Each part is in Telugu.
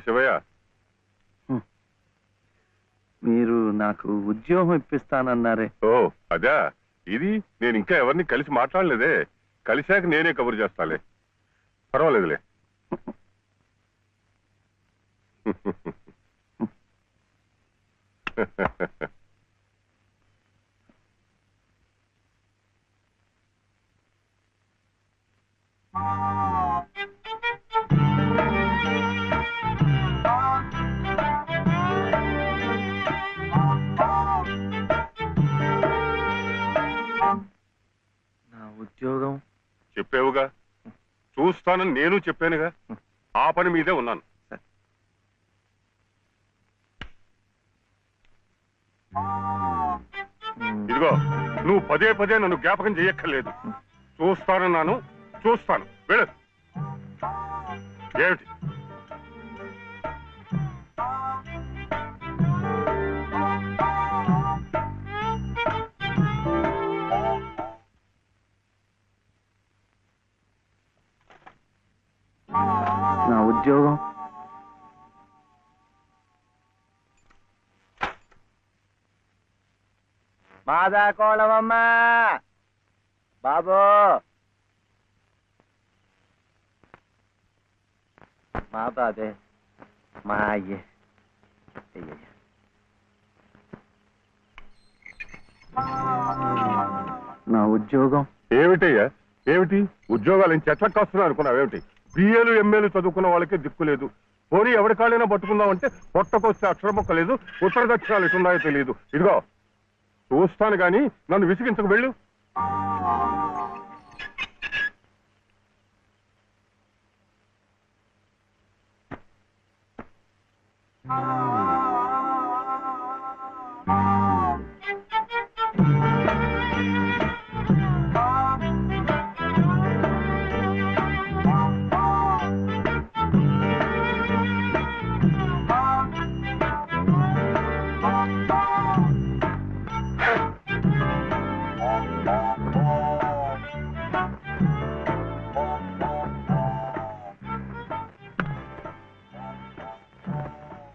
శివయ్య, మీరు నాకు ఉద్యోగం ఇప్పిస్తానన్నారే. ఓ అదా, ఇది నేను ఇంకా ఎవరిని కలిసి మాట్లాడలేదే. కలిశాక నేనే కబురు చేస్తాలే, పర్వాలేదులే. నా ఉద్యోగం చెప్పావుగా, చూస్తానని నేను చెప్పానుగా. ఆ పని మీదే ఉన్నాను. ఇదిగో, నువ్వు పదే పదే నన్ను జ్ఞాపకం చేయక్కర్లేదు. చూస్తానన్నాను, చూస్తాను. వెళ్ళు. ఏమిటి? నా ఉద్యోగం మాదా కోళమమ్మా బాబు, మా బాబే, మా అయ్యే. నా ఉద్యోగం ఏమిటయ్యా? ఏమిటి ఉద్యోగాలు చెట్లకు కాస్తున్నా అనుకున్నావేమిటి? బిఏలు ఎంఏలు చదువుకున్న వాళ్ళకే దిక్కు లేదు. పోనీ ఎవరి కాళ్ళైనా పట్టుకుందామంటే పొట్టకొస్తే అక్షర మొక్క లేదు, ఉత్తర దక్షిణాలు ఎటున్నాయో తెలియదు. ఇదిగో చూస్తాను గాని నన్ను విసిగించకు. వెళ్ళు.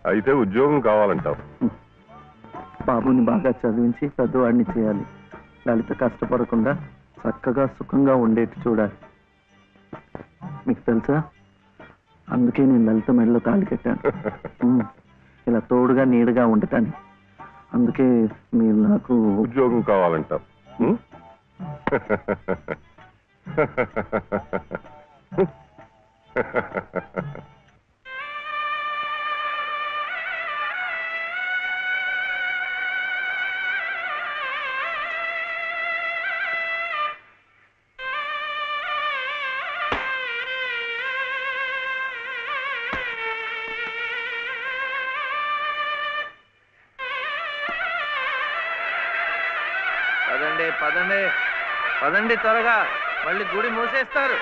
అయితే ఉద్యోగం కావాలంటావు? బాబుని బాగా చదివించి పెద్దవాడిని చేయాలి. లలిత కష్టపడకుండా చక్కగా సుఖంగా ఉండేట్టు చూడాలి. మీకు తెలుసా, అందుకే నేను లలిత మెడలో తాళి కట్టాను. ఇలా తోడుగా నీడగా ఉండటాన్ని. అందుకే మీరు నాకు ఉద్యోగం కావాలంటావు. పదండి పదండి పదండి, త్వరగా, మళ్ళీ గుడి మూసేస్తారు.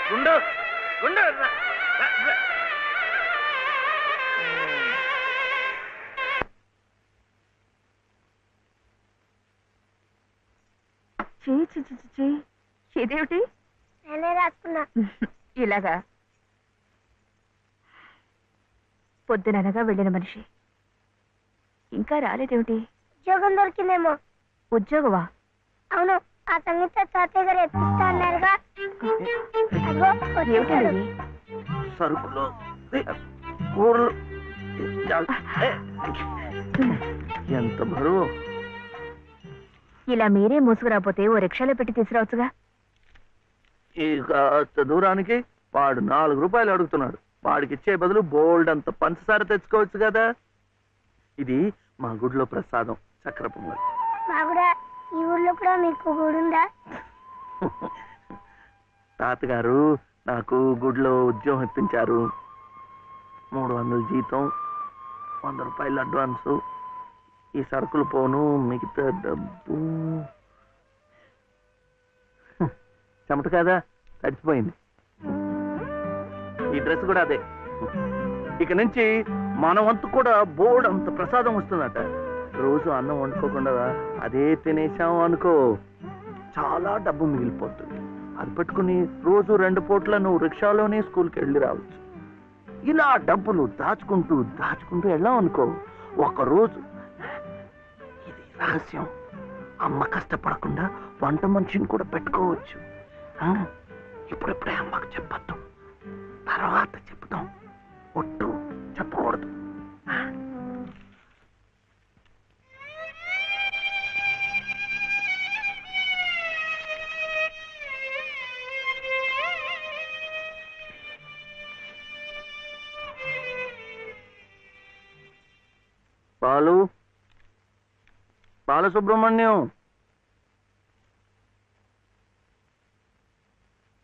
గుండు గుండు ఇదేమిటి? నేనే రాసుకున్నా. ఇలాగా పొద్దుననగా వెళ్ళిన మనిషి ఇంకా రాలేదేమిటి? ఉద్యోగం దొరికిందేమో. ఉద్యోగమా? అవును, ఆ సంగీత తాతయ్య గారు ఎప్పిస్తా అన్నారుగా. ఏమిటండి? సరుకులు, కూరలు, ఎంత బరువు. ఇలా మీరే మోసుకురాపోతే ఓ రిక్షాలో పెట్టి తీసుకురావచ్చుగా. ఇక దూరానికి వాడు 4 రూపాయలు అడుగుతున్నాడు. వాడికి ఇచ్చే బదులు బోల్డ్ అంత పంచదార తెచ్చుకోవచ్చు కదా. ఇది మా గుడిలో ప్రసాదం, చక్కెర పొంగల్. ఈ ఊర్లో కూడా మీకు గుడి ఉందా? తాతగారు నాకు గుడిలో ఉద్యోగం ఇప్పించారు. 300 జీతం, 100 రూపాయలు అడ్వాన్సు. ఈ సరుకులు పోను, మిగతా డబ్బు చెమట కదా, తడిచిపోయింది. ఈ డ్రెస్ కూడా అదే. ఇక నుంచి మన వంతు కూడా బోర్డు అంత ప్రసాదం వస్తుందట. రోజు అన్నం వండుకోకుండా అదే తినేసాం అనుకో, చాలా డబ్బు మిగిలిపోతుంది. అది పెట్టుకుని రోజు 2 పూట్ల నువ్వు రిక్షాలోనే స్కూల్కి వెళ్ళి రావచ్చు. ఇలా డబ్బులు దాచుకుంటూ దాచుకుంటూ వెళ్ళాం అనుకో, ఒకరోజు ఇది రహస్యం, అమ్మ కష్టపడకుండా వంట మనిషిని కూడా పెట్టుకోవచ్చు. ఇప్పుడిప్పుడే అమ్మకు చెప్పద్దు, తర్వాత చెప్తాం. ఒట్టు చెప్పకూడదు. బాలసుబ్రహ్మణ్యం,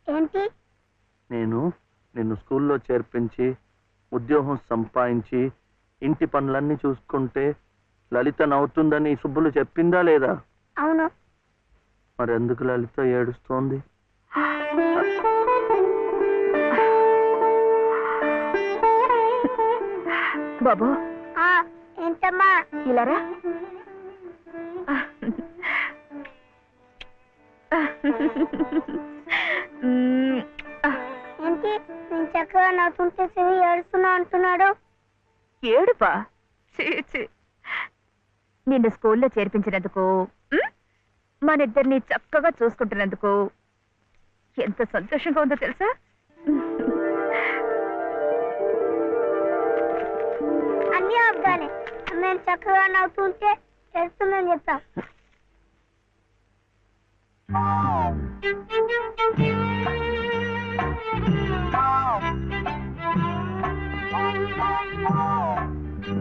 ఏంటి? నేను నిన్ను స్కూల్లో చేర్పించి ఉద్యోగం సంపాదించి ఇంటి పనులన్నీ చూసుకుంటే లలిత నవ్వుతుందని సుబ్బులు చెప్పిందా లేదా? అవును. మరి ఎందుకు లలిత ఏడుస్తోంది? బాబు. ఏంటమ్మా? ఇలారా. ఏంటి నేను చక్కగా నవ్వుతుంటే శివి ఏడుస్తున్నా అంటున్నాడు? ఏడుపా? నిన్ను స్కూల్లో చేర్పించినందుకు, మనిద్దరిని చక్కగా చూసుకుంటున్నందుకు ఎంత సంతోషంగా ఉందో తెలుసా? అన్నీ అబ్బాలే. మేము చక్కగా నవ్వుతుంటే ఏడుస్తుందని చెప్తాం.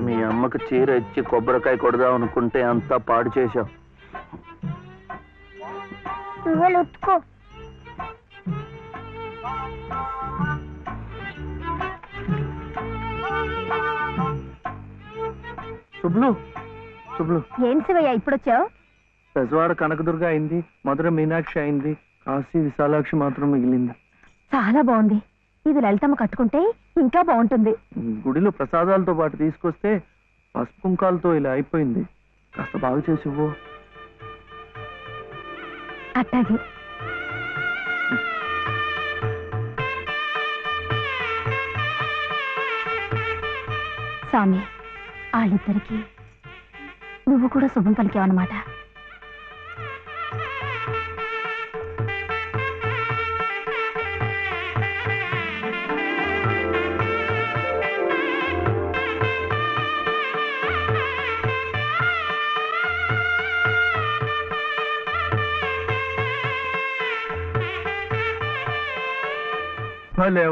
మీ అమ్మకు చీర ఇచ్చి కొబ్బరికాయ కొడదాం అనుకుంటే అంతా పాడు చేశావు. నువ్వు ఉత్తుకో. శుభ్లు, శుభ్లు. ఏం శివయ్య ఇప్పుడొచ్చావు? పెజవాడ కనకదుర్గ అయింది, మధుర మీనాక్షి అయింది, కాశీ విశాలాక్షి మాత్రం మిగిలింది. చాలా బాగుంది. ఇది లలితమ్మ కట్టుకుంటే ఇంకా బాగుంటుంది. గుడిలో ప్రసాదాలతో పాటు తీసుకొస్తే పసుపు కుంకాలతో ఇలా అయిపోయింది. కాస్త బాగు చేసి ఇవ్వు. అట్టాగే. స్వామి, వాళ్ళిద్దరికి నువ్వు కూడా శుభం పలికావన్నమాట.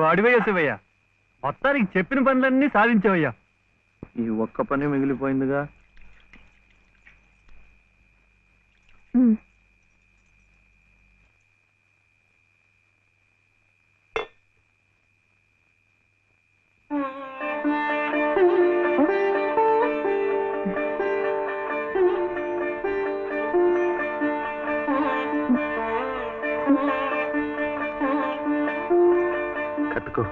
వాడివయ్యా శివయ్య, మొత్తానికి చెప్పిన పనులన్నీ సాధించవయ్యా. ఈ ఒక్క పని మిగిలిపోయిందిగా. కట్టుకో.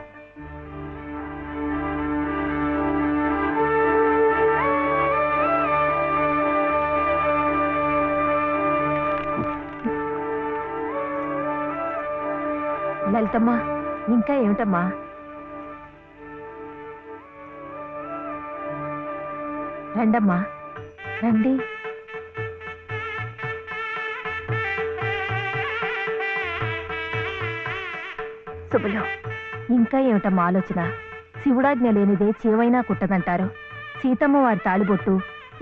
లలితమ్మా, ఇంకా ఏమిటమ్మా? రండమ్మా, రండి. శుభలో, ఇంకా ఏమిటమ్మా ఆలోచన? శివుడాజ్ఞ లేనిదే చీవైనా కుట్టదంటారు. సీతమ్మ వారి తాళిబొట్టు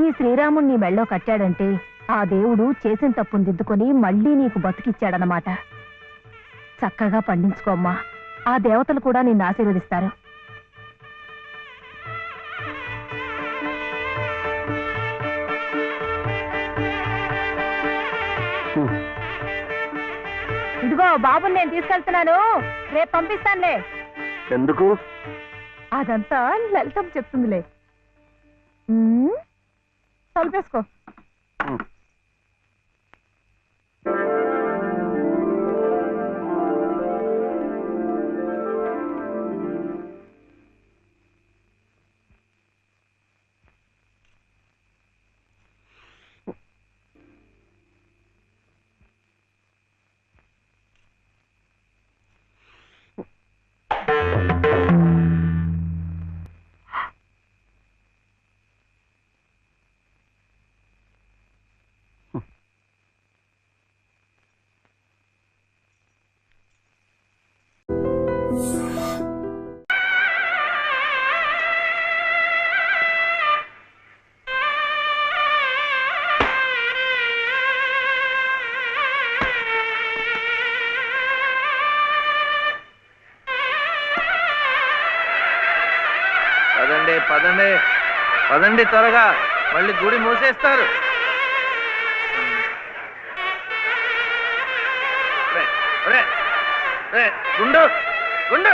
ఈ శ్రీరాముణ్ణి మెళ్ళో కట్టాడంటే ఆ దేవుడు చేసిన తప్పును దిద్దుకొని మళ్ళీ నీకు బతికిచ్చాడనమాట. చక్కగా పండించుకోమ్మా, ఆ దేవతలు కూడా నిన్ను ఆశీర్వదిస్తారు. ఇదిగో బాబుని నేను తీసుకెళ్తున్నాను, రేపు పంపిస్తానులే. ఎందుకు? అదంతా లలితం చెప్తుందిలే. తలుపేసుకో. పదండి పదండి త్వరగా, మళ్ళీ గుడి మూసేస్తారు. గుండు గుండు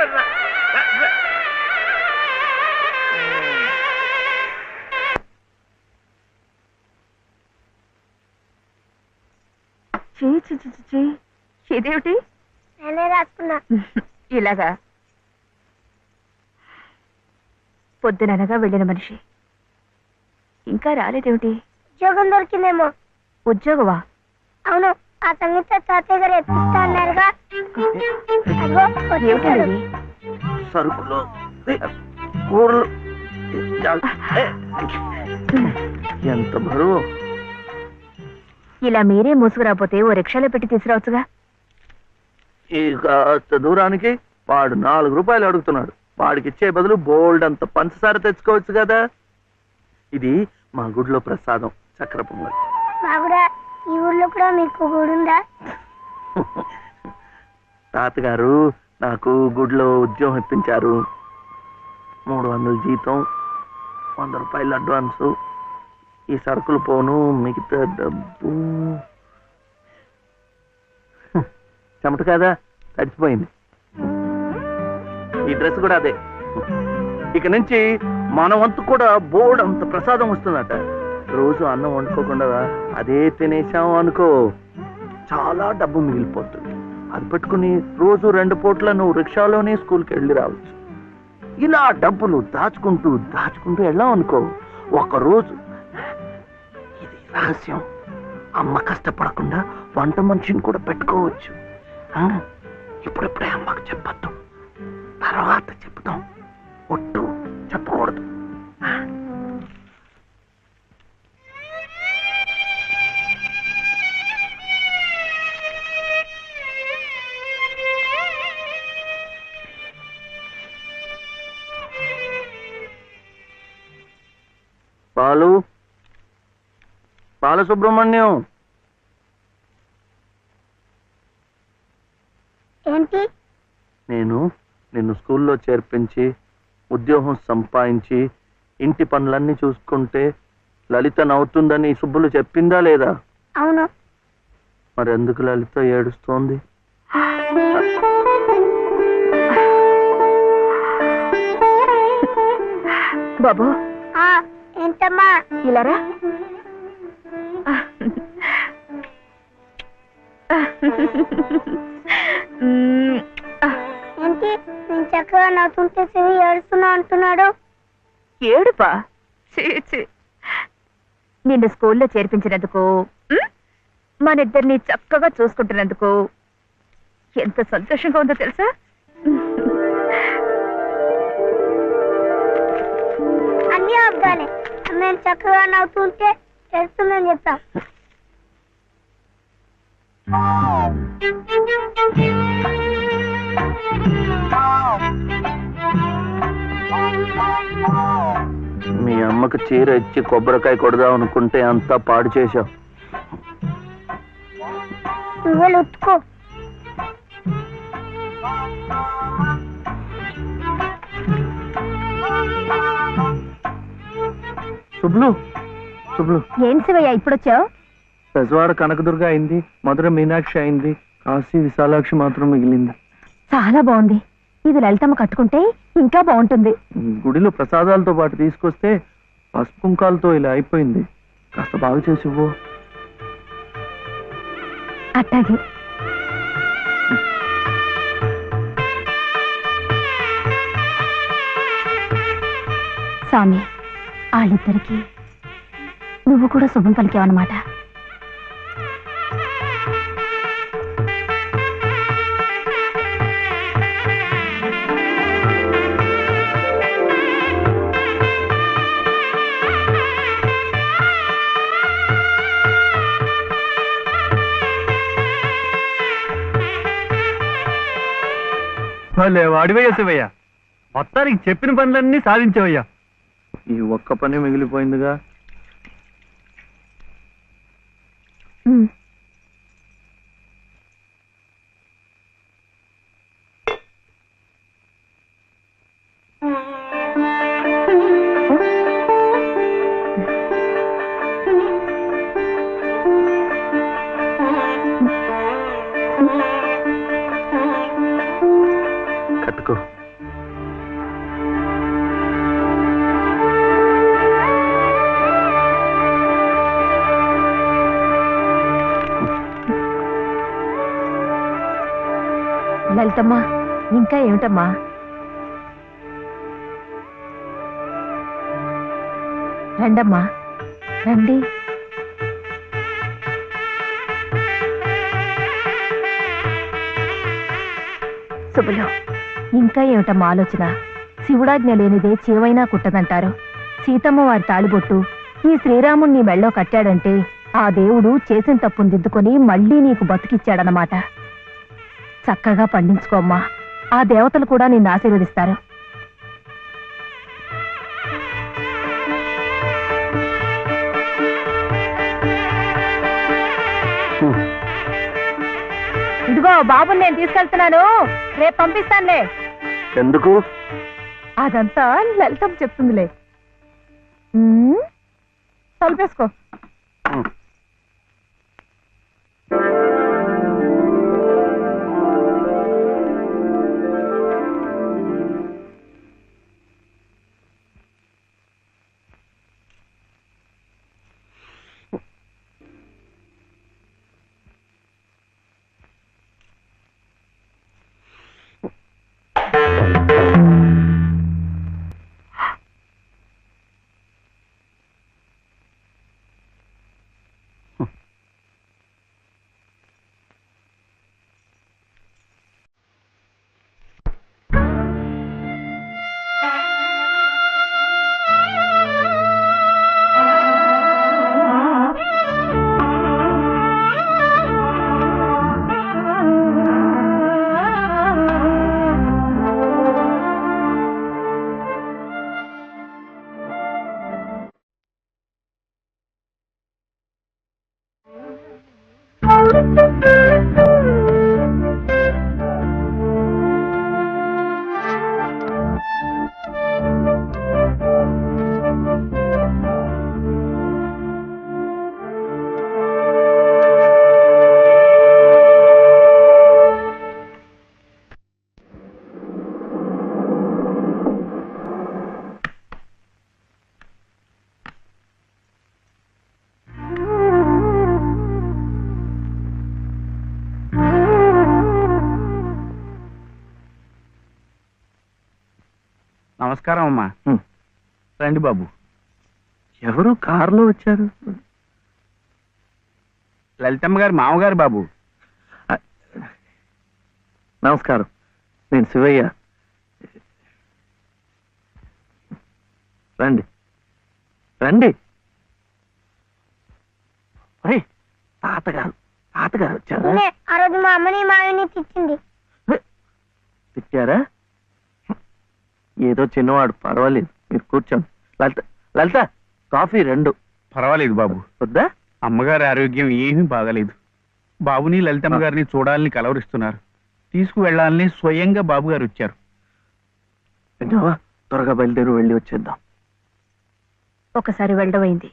ఇదేమిటి? నేనే రాసుకున్నా. ఇలాగా పొద్దుననగా వెళ్ళిన మనిషి ఇంకా రాలేదేమిటి? ఉద్యోగం దొరికిందేమో. ఉద్యోగమా? అవును, ఆ సంగీత తాతయ్య గారు ఎత్తిస్తా అన్నారుగా. అదిగో వచ్చేసాడు. ఏమిటండి? సరుకులు కూరలు ఎంత బరువు. ఇలా మీరే మూసుకురాపోతే ఓ రిక్షాలో పెట్టి తీసుకురావచ్చుగా. ఈ కాస్త దూరానికి వాడు 4 రూపాయలు అడుగుతున్నాడు. వాడికి ఇచ్చే బదులు బోల్డ్ అంత పంచదార తెచ్చుకోవచ్చు కదా. ఇది మా గుడిలో ప్రసాదం, చక్కెర పొంగల్. మా కూడా ఈ ఊర్లో కూడా మీకు గుడి ఉందా? తాతగారు నాకు గుడిలో ఉద్యోగం ఇప్పించారు. 300 జీతం, 100 రూపాయలు అడ్వాన్సు, ఈ సరుకులు పోను, మిగతా డబ్బు చెమట కదా తడిచిపోయింది. ఈ డ్రెస్ కూడా అదే. ఇక నుంచి మన వంతు కూడా బోర్డు అంత ప్రసాదం వస్తుందట. రోజు అన్నం వండుకోకుండా అదే తినేసాం అనుకో, చాలా డబ్బు మిగిలిపోతుంది. అది పెట్టుకుని రోజు 2 పూట్ల నువ్వు రిక్షాలోనే స్కూల్కి వెళ్ళి రావచ్చు. ఇలా డబ్బులు దాచుకుంటూ దాచుకుంటూ వెళ్ళాం అనుకో, ఒకరోజు, ఇది రహస్యం, అమ్మ కష్టపడకుండా వంట మనిషిని కూడా పెట్టుకోవచ్చు. ఇప్పుడిప్పుడే అమ్మకు చెప్పద్దు, తర్వాత చెప్తాం. ఒట్టు చెప్పకూడదు. బాలసుబ్రహ్మణ్యం, ఏంటి? నేను నిన్ను స్కూల్లో చేర్పించి ఉద్యోగం సంపాదించి ఇంటి పనులన్నీ చూసుకుంటే లలిత నవ్వుతుందని సుబ్బులు చెప్పిందా లేదా? అవును. మరి ఎందుకు లలిత ఏడుస్తోంది? బాబు, ఏంటమ్మా? ఇలారా. ఏంటి నేను చక్కగా నవ్వుతుంటే శివి ఏడుస్తున్నా అంటున్నాడు? ఏడుపా? నిన్ను స్కూల్లో చేర్పించినందుకు, మన ఇద్దరిని చక్కగా చూసుకుంటున్నందుకు ఎంత సంతోషంగా ఉందో తెలుసా? అన్నీ అబ్బాలే. మేము చక్కగా నవ్వుతుంటే ఏడుస్తుందని చెప్తాం. మీ అమ్మకు చీర ఇచ్చి కొబ్బరికాయ కొడదాం అనుకుంటే అంతా పాడు చేశావు. నువ్వే ఉత్తుకో. శుభ్లు, శుభ్లు, ఏం శివయ్య ఇప్పుడొచ్చావు? పెజవాడ కనకదుర్గ అయింది, మధుర మీనాక్షి అయింది, కాశీ విశాలాక్షి మాత్రం మిగిలింది. చాలా బాగుంది. ఇది లలితమ్మ కట్టుకుంటే ఇంకా బాగుంటుంది. గుడిలో ప్రసాదాలతో పాటు తీసుకొస్తే పసుపు కుంకాలతో ఇలా అయిపోయింది. కాస్త బాగా చేసి ఇవ్వు. అట్టాగే. స్వామి, వాళ్ళిద్దరికి నువ్వు కూడా శుభం పలికావన్నమాట. అడివయ్యా శివయ్య, మొత్తానికి చెప్పిన పనులన్నీ సాధించవయ్యా. ఈ ఒక్క పని మిగిలిపోయిందిగా. లలితమ్మా, ఇంకా ఏమిటమ్మా? రండమ్మా, రండి. శుభలో, ఇంకా ఏమిటమ్మా ఆలోచన? శివుడాజ్ఞ లేనిదే చేవైనా కుట్టదంటారు. సీతమ్మ వారి తాళిబొట్టు ఈ శ్రీరాముణ్ణి మెళ్ళో కట్టాడంటే ఆ దేవుడు చేసిన తప్పును దిద్దుకొని మళ్ళీ నీకు బతికిచ్చాడనమాట. చక్కగా పండించుకోమ్మా, ఆ దేవతలు కూడా నిన్ను ఆశీర్వదిస్తారు. ఇదిగో బాబుని నేను తీసుకెళ్తున్నాను, రేపు పంపిస్తానులే. ఎందుకు? అదంతా లలితం చెప్తుందిలే. తలుపేసుకో. నమస్కారం అమ్మా. రండి బాబు. ఎవరు కారులో వచ్చారు? లలితమ్మ గారు మామగారు బాబు. నమస్కారం, నేను శివయ్య. రండి రండి. తాతగారు తాతగారు వచ్చారా? ఆ రోజు మా అమ్మని మావిని తిట్టింది. తిట్టారా? ఏదో చిన్నవాడు, పర్వాలేదు, మీరు కూర్చోండి. లలిత లలిత కాఫీ 2. పర్వాలేదు బాబు. వద్దా? అమ్మగారి ఆరోగ్యం ఏమీ బాగలేదు. బాబుని లలితమ్మ గారిని చూడాలని కలవరిస్తున్నారు. తీసుకువెళ్లాలని స్వయంగా బాబు గారు వచ్చారు. విన్నావా? త్వరగా బయలుదేరి వెళ్ళి వచ్చేద్దాం. ఒకసారి వెళ్ళడం అయింది,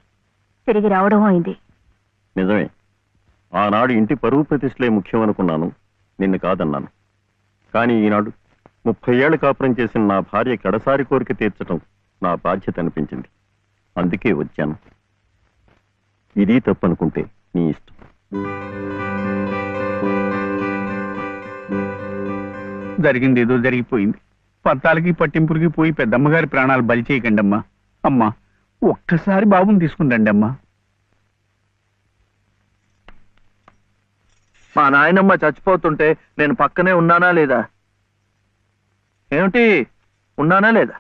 తిరిగి రావడం అయింది. నిజమే, ఆనాడు ఇంటి పరువు ప్రతిష్టలే ముఖ్యం అనుకున్నాను, నిన్ను కాదన్నాను. కానీ ఈనాడు 30 ఏళ్ల కాపురం చేసిన నా భార్య కడసారి కోరిక తీర్చడం నా బాధ్యత అనిపించింది. అందుకే వచ్చాను. ఇది తప్పనుకుంటే నీ ఇష్టం. జరిగింది ఏదో జరిగిపోయింది. పత్తాలకి పట్టింపులకి పోయి పెద్దమ్మగారి ప్రాణాలు బలి చేయకండి అమ్మా. అమ్మా, ఒక్కసారి బాబుని తీసుకుంటండి అమ్మా. మా నాయనమ్మ చచ్చిపోతుంటే నేను పక్కనే ఉన్నానా లేదా? ఏమిటి, ఉన్నానా లేదా?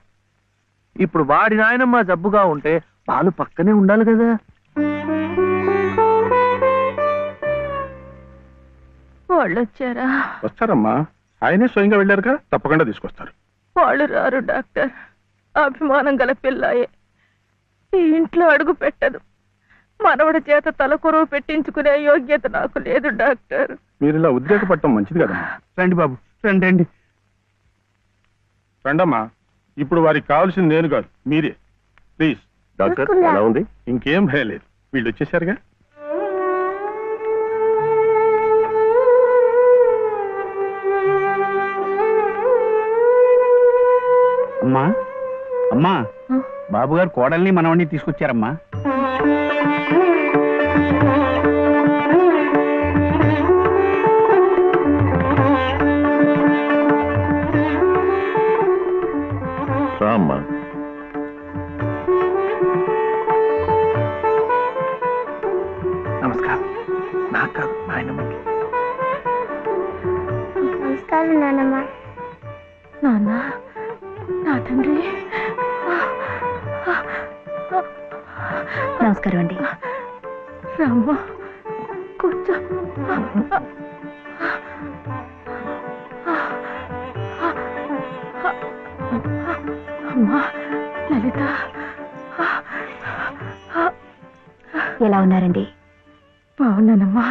ఇప్పుడు వాడి నాయనమ్మ జబ్బుగా ఉంటే వాళ్ళు పక్కనే ఉండాలి కదా. వాళ్ళు వచ్చారా? వస్తారమ్మా, ఆయనే స్వయంగా వెళ్ళారుగా, తప్పకుండా తీసుకొస్తారు. వాళ్ళు రారు డాక్టర్. అభిమానం గల పిల్లాయే, ఈ ఇంట్లో అడుగు పెట్టదు. మనవడి చేత తలకొరువు పెట్టించుకునే యోగ్యత నాకు లేదు డాక్టర్. మీరు ఇలా ఉద్రేకపడటం మంచిది కదమ్మా. రండి బాబు, రండి రండి. రండమ్మా, ఇప్పుడు వారికి కావాల్సింది నేను కాదు, మీరే. ప్లీజ్. డాక్టర్ ఎలా ఉంది? ఇంకేం భయం లేదు, వీళ్ళు వచ్చేసారుగా. అమ్మా అమ్మా, బాబు గారు కోడల్ని మనవడిని తీసుకొచ్చారమ్మా. నమస్కారం నానమ్మ. నాన్న, నా తండ్రి. నమస్కారం అండి. రామ్మ, కూర్చో. అమ్మా లలిత, ఎలా ఉన్నారండి? బాగున్నానమ్మా.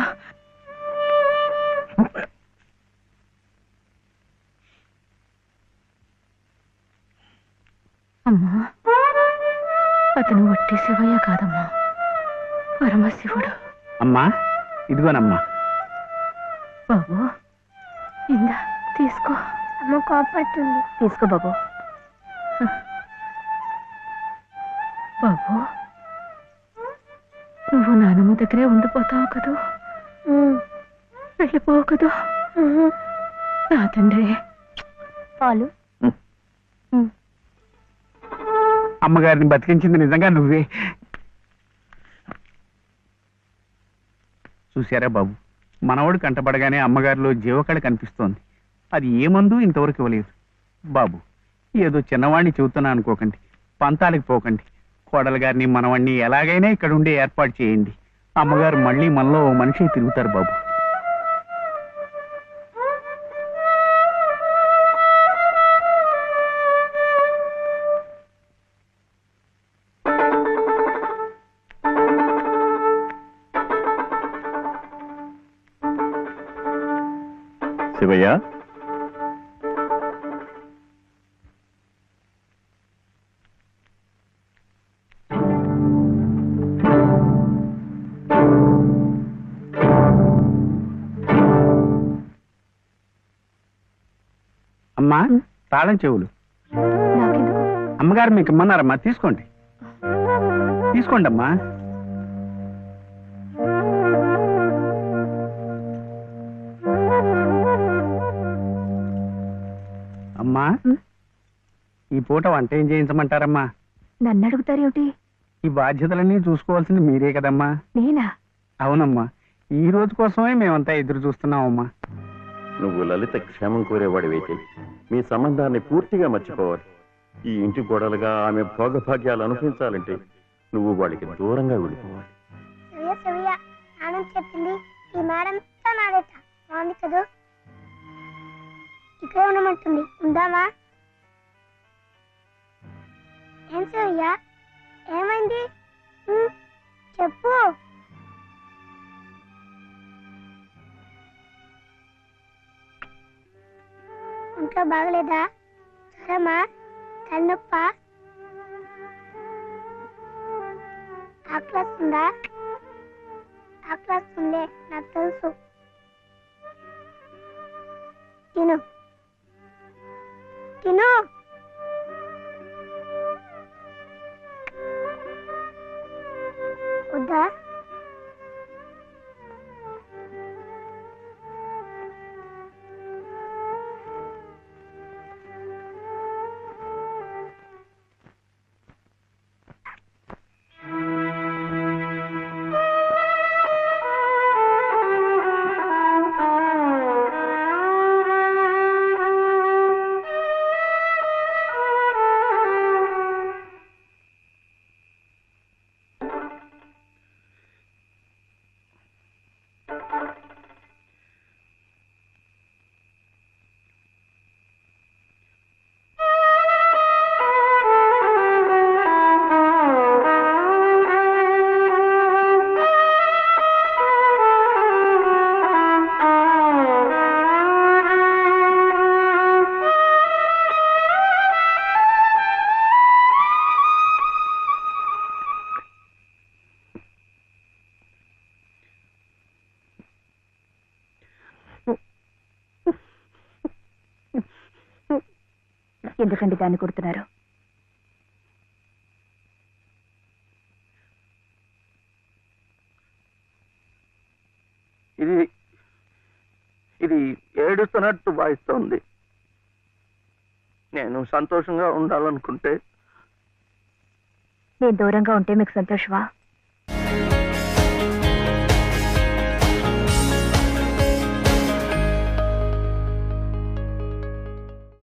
అమ్మా, అతను వట్టి శివయ్య కాదమ్మా, పరమశివుడు. అమ్మా ఇదిగోనమ్మా. బాబు, ఇందా తీసుకో. అమ్మ కోపడుతుంది. తీసుకో బాబు. బాబు, నువ్వు నానమ్మ దగ్గరే ఉండిపోతావు కదూ, వెళ్ళిపోవు కదూ. నా తండ్రి. పాలు. అమ్మగారిని బతికించింది నిజంగా నువ్వే. చూశారా బాబు, మనవడు కంటపడగానే అమ్మగారిలో జీవకళ కనిపిస్తోంది. అది ఏ మందు ఇంతవరకు ఇవ్వలేదు. బాబు, ఏదో చిన్నవాణ్ణి చెబుతున్నా అనుకోకండి, పంతాలకి పోకండి. కోడలు గారిని మనవాణ్ణి ఎలాగైనా ఇక్కడ ఉండే ఏర్పాటు చేయండి. అమ్మగారు మళ్ళీ మనలో ఓ మనిషి తిరుగుతారు బాబు. శివయ్య, అమ్మా, తాళం చెవులు. నాకెందుకు? అమ్మగారు మీకు ఇమ్మన్నారమ్మా, తీసుకోండి. తీసుకోండి అమ్మా. అమ్మా, ఈ పూట వంట ఏం చేయించమంటారమ్మా? నన్ను అడుగుతారేమిటి? ఈ బాధ్యతలన్నీ చూసుకోవాల్సింది మీరే కదమ్మా. నేనా? అవునమ్మా, ఈ రోజు కోసమే మేమంతా ఎదురు చూస్తున్నామమ్మా. నువ్వు లలిత క్షేమం కోరేవాడివైతే మీ సంబంధాన్ని పూర్తిగా మర్చిపోవాలి. ఈ ఇంటి గోడలుగా ఆమె భోగభాగ్యాలు అనుభవించాలంటే నువ్వు వాడికి దూరంగా వెళ్ళిపోవాలి. సవ్య సవ్య నాన్న చెప్పింది ఈ మేడం నాడట బాగుంది కదూ. ఇక్కడే ఉండమంటుంది, ఉందామా? ఏం సవ్య, ఏమైంది? చెప్పు. ఇంట్లో బాగలేదా? జ్వరమా? తలనొప్పా? ఆకలిస్తుందా? ఆకలిస్తుందే, నాకు తెలుసు. తిను తిను. వద్దా? ఎందుకండి దాన్ని కొడుతున్నారు? ఇది ఇది ఏడుస్తున్నట్టు వాయిస్తోంది. నేను సంతోషంగా ఉండాలనుకుంటే నేను దూరంగా ఉంటే మీకు సంతోషమా?